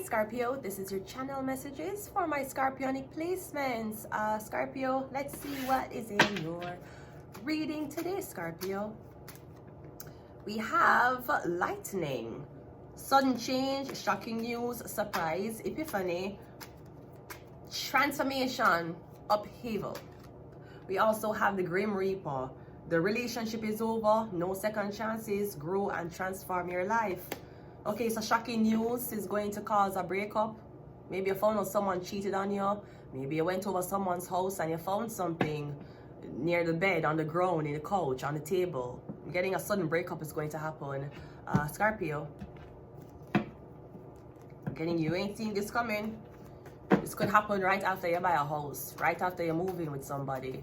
Scorpio, this is your channel messages for my Scorpionic placements. Scorpio, let's see what is in your reading today, Scorpio. We have lightning, sudden change, shocking news, surprise, epiphany, transformation, upheaval. We also have the Grim Reaper. The relationship is over, no second chances, grow and transform your life. Okay, so shocking news is going to cause a breakup. Maybe you found out someone cheated on you. Maybe you went over someone's house and you found something near the bed, on the ground, in the couch, on the table. Getting a sudden breakup is going to happen. Scorpio, getting you ain't seen this coming. This could happen right after you buy a house, right after you're moving with somebody.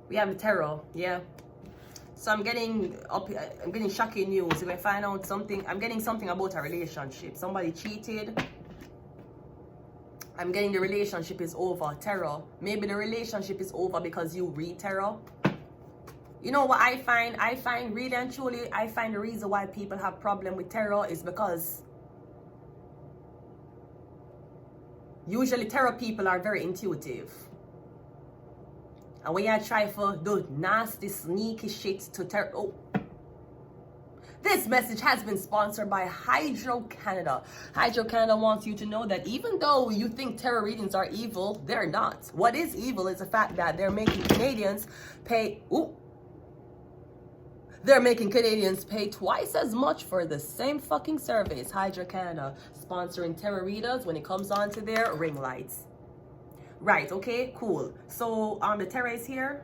We have the tarot, yeah. So I'm getting shocking news. If I find out something, I'm getting something about a relationship. Somebody cheated. I'm getting the relationship is over. Tarot. Maybe the relationship is over because you read tarot. You know what I find? I find really and truly, I find the reason why people have problem with tarot is because usually tarot people are very intuitive. And when you try for do nasty, sneaky shit to tarot. Oh. This message has been sponsored by Hydro Canada. Hydro Canada wants you to know that even though you think tarot readings are evil, they're not. What is evil is the fact that they're making Canadians pay... Ooh. They're making Canadians pay twice as much for the same fucking service. Hydro Canada sponsoring tarot readers when it comes on to their ring lights. Right, okay, cool. So the tarot is here.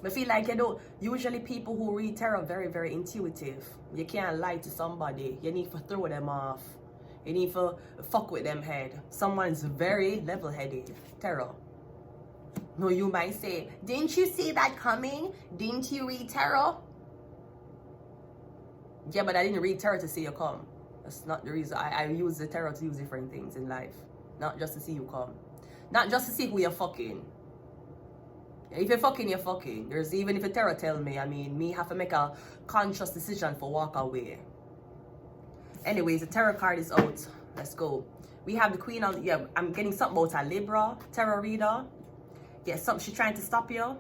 I feel like, you know, usually people who read tarot are very, very intuitive. You can't lie to somebody. You need to throw them off. You need to fuck with them head. Someone's very level-headed. Tarot. No, you might say, didn't you see that coming? Didn't you read tarot? Yeah, but I didn't read tarot to see you come. That's not the reason. I use the tarot to use different things in life. Not just to see you come. Not just to see who you're fucking. If you're fucking, you're fucking. There's even if a tarot tell me, I mean, me have to make a conscious decision for walk away. Anyways, the tarot card is out. Let's go. We have the Queen of, yeah, I'm getting something about a Libra tarot reader. Yeah, she's trying to stop you.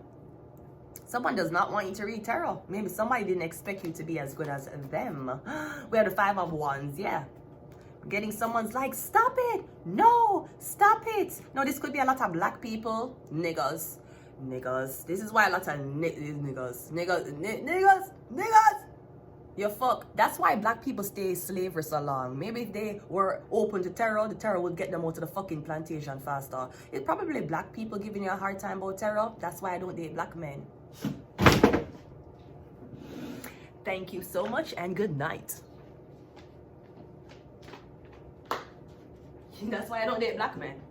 Someone does not want you to read tarot. Maybe somebody didn't expect you to be as good as them. We have the Five of Wands, yeah. Getting someone's like, stop it, no, stop it. No, this could be a lot of black people, niggas. This is why a lot of niggas. You fuck. That's why black people stay slavery so long. Maybe if they were open to tarot, the tarot would get them out of the fucking plantation faster. It's probably black people giving you a hard time about tarot. That's why I don't date black men. Thank you so much and good night. That's why I don't date black men.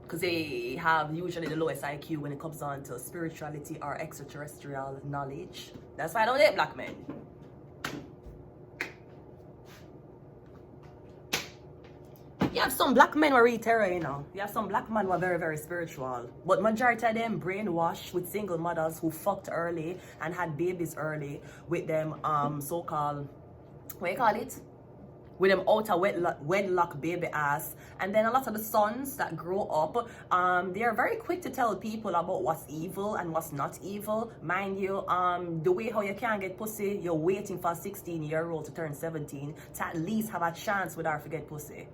Because they have usually the lowest IQ when it comes on to spirituality or extraterrestrial knowledge. That's why I don't date black men. You have some black men who read tarot, you know. You have some black men who are very, very spiritual. But majority of them brainwashed with single mothers who fucked early and had babies early with them so-called, what do you call it? With them outer wedlock baby ass. And then a lot of the sons that grow up, they are very quick to tell people about what's evil and what's not evil. Mind you, the way how you can't get pussy, you're waiting for a 16-year-old to turn 17 to at least have a chance with her to get pussy.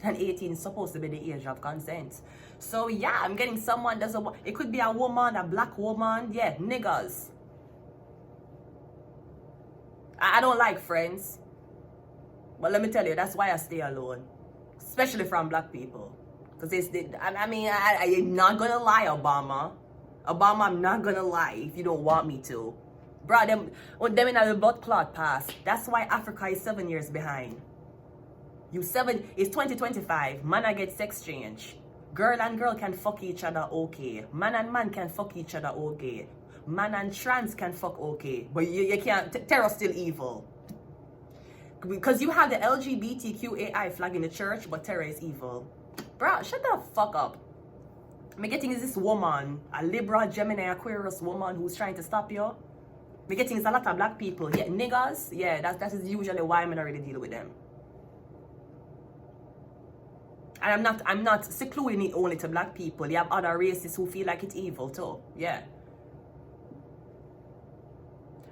And 18 is supposed to be the age of consent. So yeah, I'm getting someone doesn't want, it could be a woman, a black woman, yeah, niggas. I don't like friends. But let me tell you, that's why I stay alone. Especially from black people. Because I'm not going to lie, Obama. Obama, I'm not going to lie if you don't want me to. Bro, them in the blood clot pass. That's why Africa is 7 years behind. It's 2025. Man, I get sex change. Girl and girl can fuck each other okay. Man and man can fuck each other okay. Man and trans can fuck okay. But you can't, terror still evil. Because you have the LGBTQAI flag in the church, but terror is evil. Bro, shut the fuck up. I'm getting is this woman, a Libra, Gemini, Aquarius woman who's trying to stop you. Me getting is a lot of black people. Yeah, niggas, yeah, that is usually why I'm not really deal with them. And I'm not secluding it only to black people. You have other races who feel like it's evil too. Yeah.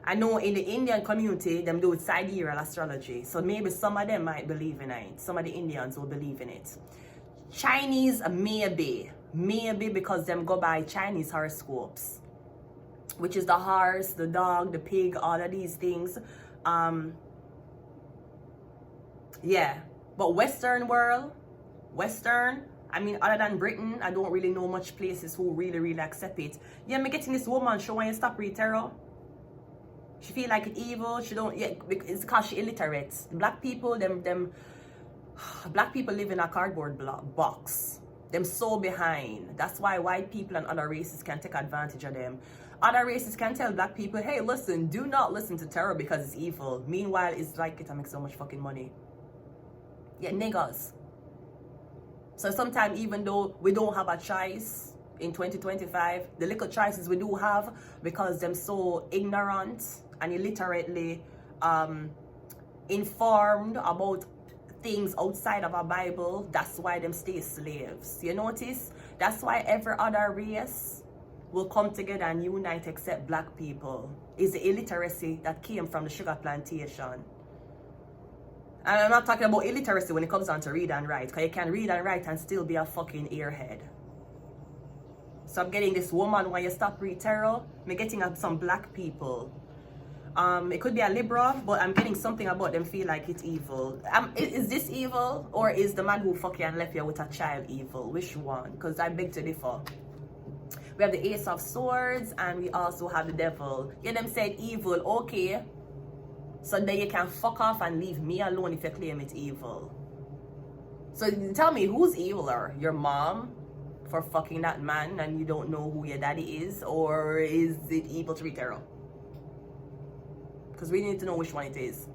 I know in the Indian community, them do sidereal astrology. So maybe some of them might believe in it. Some of the Indians will believe in it. Chinese, maybe. Maybe because them go by Chinese horoscopes. Which is the horse, the dog, the pig, all of these things. Yeah. But Western world, I mean, other than Britain, I don't really know much places who really accept it. Yeah, me getting this woman showing you stop read tarot. She feel like it's evil. She don't. Yeah, it's because she illiterate. Black people, black people live in a cardboard box. Them so behind. That's why white people and other races can take advantage of them. Other races can tell black people, hey, listen, do not listen to tarot because it's evil. Meanwhile, it's like it make so much fucking money. Yeah, niggas. So sometimes even though we don't have a choice in 2025, the little choices we do have, because them so ignorant and illiterately informed about things outside of our Bible, that's why them stay slaves. You notice? That's why every other race will come together and unite except black people. It's the illiteracy that came from the sugar plantation. And I'm not talking about illiteracy when it comes down to read and write, because you can read and write and still be a fucking earhead. So I'm getting this woman when you stop read tarot. I'm getting some black people. It could be a Libra, but I'm getting something about them feel like it's evil. Is this evil, or is the man who fuck you and left you with a child evil? Which one? Because I beg to differ. We have the Ace of Swords, and we also have the Devil. Yeah, them said evil, okay. So then you can fuck off and leave me alone if you claim it's evil. So tell me, who's eviler? Your mom for fucking that man and you don't know who your daddy is? Or is it evil to read tarot? Because we need to know which one it is.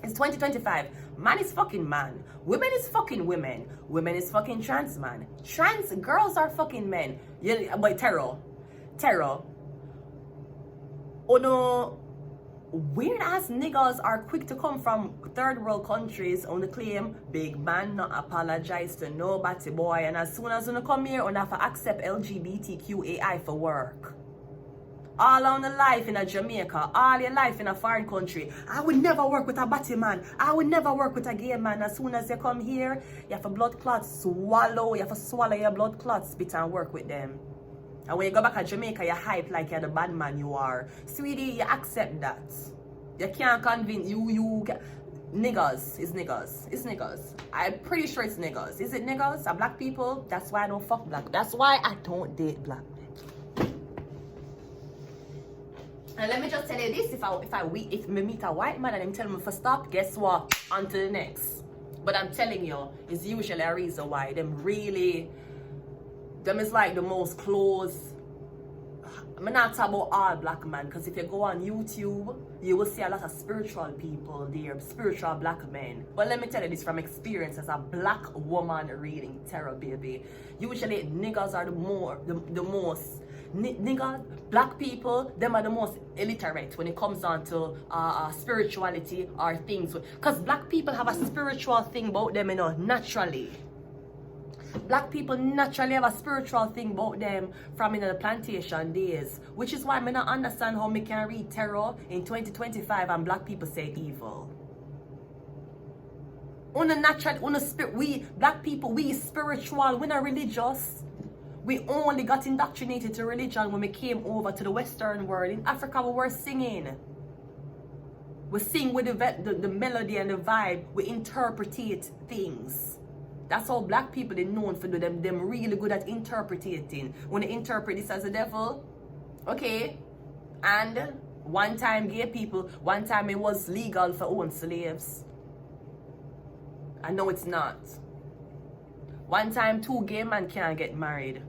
It's 2025. Man is fucking man. Women is fucking women. Women is fucking trans man. Trans girls are fucking men. Yeah, but tarot. Oh no. Weird ass niggas are quick to come from third world countries on the claim big man not apologize to nobody boy, and as soon as you come here on have to accept LGBTQAI for work. All on the life in a Jamaica, all your life in a foreign country. I would never work with a batty man. I would never work with a gay man. As soon as you come here, you have a blood clots swallow. You have to swallow your blood clots spit and work with them. And when you go back to Jamaica, you hype like you're the bad man you are. Sweetie, you accept that. You can't convince you can. Niggas. It's niggas. It's niggas. I'm pretty sure it's niggas. Is it niggas? Are black people? That's why I don't fuck black. That's why I don't date black men. And let me just tell you this, if me meet a white man and him tell me to stop, guess what? On to the next. But I'm telling you, it's usually a reason why them is like the most close. I'm not talking about all black men, because if you go on YouTube, you will see a lot of spiritual people there, spiritual black men. But let me tell you this from experience as a black woman reading tarot, baby. Usually niggas are the most niggas, black people, them are the most illiterate when it comes down to spirituality or things. Because black people have a spiritual thing about them, you know, naturally. Black people naturally have a spiritual thing about them from the plantation days. Which is why I don't understand how me can read tarot in 2025 and black people say evil. We black people, we spiritual, we're not religious. We only got indoctrinated to religion when we came over to the Western world. In Africa, we were singing. We sing with the melody and the vibe. We interpretate things. That's how black people are known for them really good at interpreting. When they interpret this as a devil, okay. And one time gay people, one time it was legal for own slaves. I know it's not. One time 2 gay men can't get married.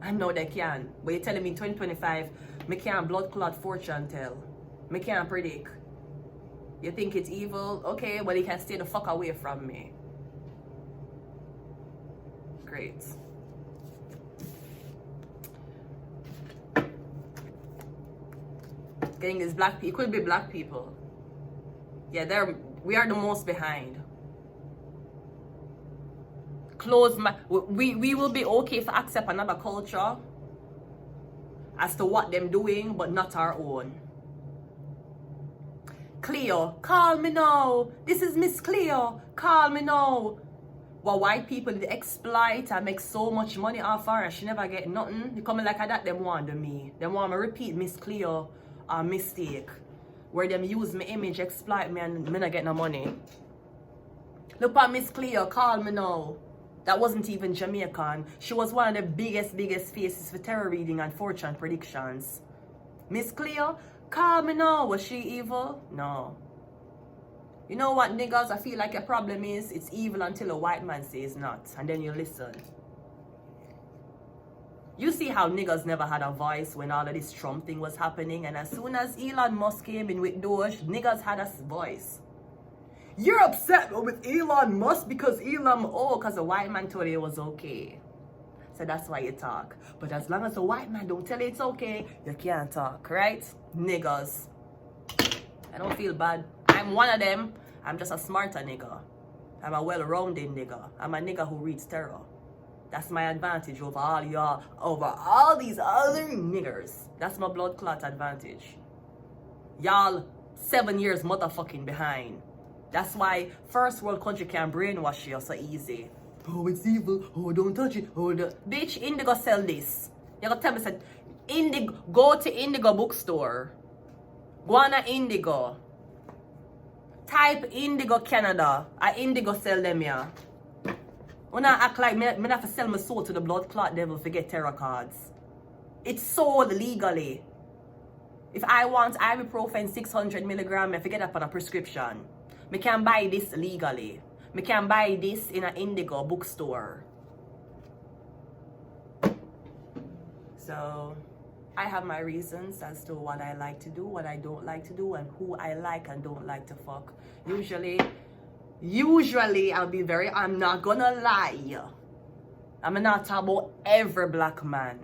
I know they can. But you're telling me 2025, me can't blood clot fortune tell. Me can't predict. You think it's evil? Okay, well you can stay the fuck away from me. Great. Getting these black people, it could be black people. Yeah, we are the most behind. We will be okay if I accept another culture as to what them doing, but not our own. Cleo, call me now. This is Miss Cleo. Call me now. Well, white people they exploit and make so much money off her and she never get nothing. They coming like that, them want me. Them want me repeat Miss Cleo mistake. Where them use my image, exploit me and me not get no money. Look at Miss Cleo, call me now. That wasn't even Jamaican. She was one of the biggest faces for tarot reading and fortune predictions. Miss Cleo, call me now. Was she evil? No. You know what, niggas? I feel like your problem is it's evil until a white man says not. And then you listen. You see how niggas never had a voice when all of this Trump thing was happening. And as soon as Elon Musk came in with Doge, niggas had a voice. You're upset with Elon Musk because because a white man told you it was okay. So that's why you talk. But as long as a white man don't tell you it's okay, you can't talk, right? Niggas. I don't feel bad. I'm one of them. I'm just a smarter nigga. I'm a well-rounded nigga. I'm a nigga who reads tarot. That's my advantage over all y'all, over all these other niggers. That's my blood clot advantage. Y'all 7 years motherfucking behind. That's why first world country can brainwash you so easy. Oh, it's evil. Oh, don't touch it. Oh, bitch, Indigo sell this. You gotta tell me, said, Indigo, go to Indigo bookstore. Go on a Indigo. Type Indigo Canada. I Indigo sell them here. When I act like me have to sell my soul to the blood clot devil to get tarot cards. It's sold legally. If I want ibuprofen 600 milligram, I have to get up on a prescription. Me can buy this legally. Me can buy this in an Indigo bookstore. So, I have my reasons as to what I like to do, what I don't like to do, and who I like and don't like to fuck. Usually, I'm not gonna lie. I'm not talking about every black man.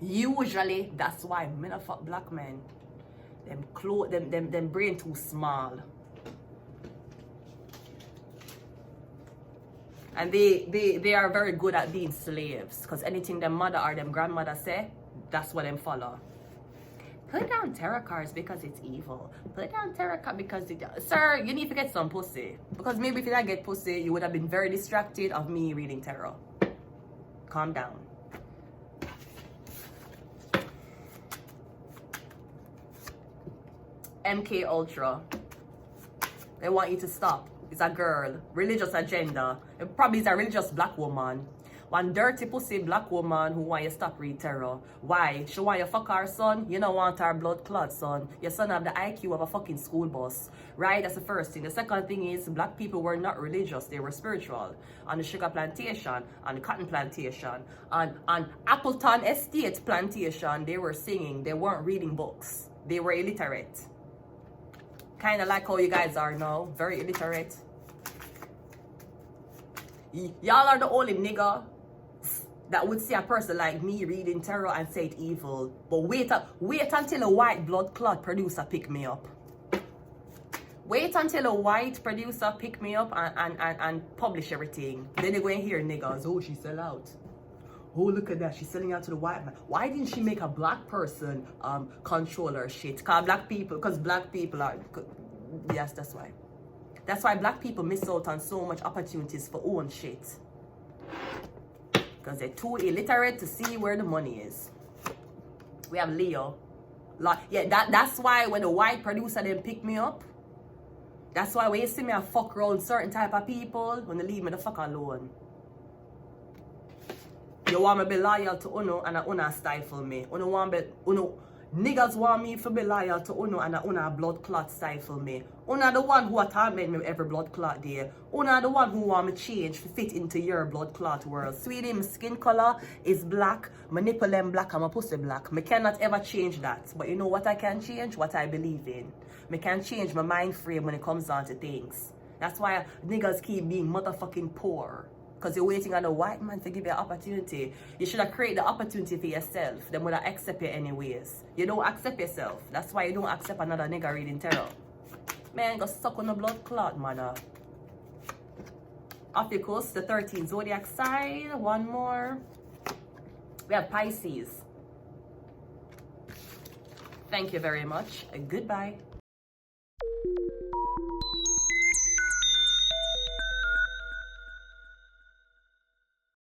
Usually, that's why I'm not fuck black men. Them brain too small. And they are very good at being slaves. Because anything their mother or them grandmother say, that's what them follow. Put down tarot cards because it's evil. Put down tarot cards because it... Sir, you need to get some pussy. Because maybe if you didn't get pussy, you would have been very distracted of me reading tarot. Calm down. MK Ultra. They want you to stop. It's a girl. Religious agenda. It probably is a religious black woman. One dirty pussy black woman who want you to stop read tarot. Why? She want you to fuck her son? You don't want her blood clot son. Your son have the IQ of a fucking school bus. Right? That's the first thing. The second thing is black people were not religious. They were spiritual. On the sugar plantation, on the cotton plantation, on Appleton Estate plantation, they were singing. They weren't reading books. They were illiterate. Kind of like how you guys are now. Very illiterate. Y'all are the only nigga that would see a person like me reading tarot and say it evil. But wait until a white blood clot producer pick me up. Wait until a white producer pick me up and publish everything. Then they're going to hear niggas, oh, she sell out. Oh, look at that, she's selling out to the white man. Why didn't she make a black person controller shit? Because black people are... Yes, that's why. That's why black people miss out on so much opportunities for own shit. Because they're too illiterate to see where the money is. We have Leo. Yeah, that's why when the white producer then pick me up, that's why when you see me I fuck around certain type of people, when they leave me the fuck alone. You want me to be loyal to Uno and Uno stifle me. Niggas want me to be loyal to Uno and Uno blood clot stifle me. Uno the one who torment me every blood clot day. Uno the one who want me change to fit into your blood clot world. Sweetie, my skin color is black, my nipple them black and my pussy black. Me cannot ever change that. But you know what I can change? What I believe in. Me can change my mind frame when it comes down to things. That's why niggas keep being motherfucking poor. Because you're waiting on a white man to give you an opportunity. You should have created the opportunity for yourself. Them would have accept you anyways. You don't accept yourself. That's why you don't accept another nigga reading tarot. Man, go suck on the blood clot, mother. Off your coast, the 13th zodiac sign. One more. We have Pisces. Thank you very much. Goodbye.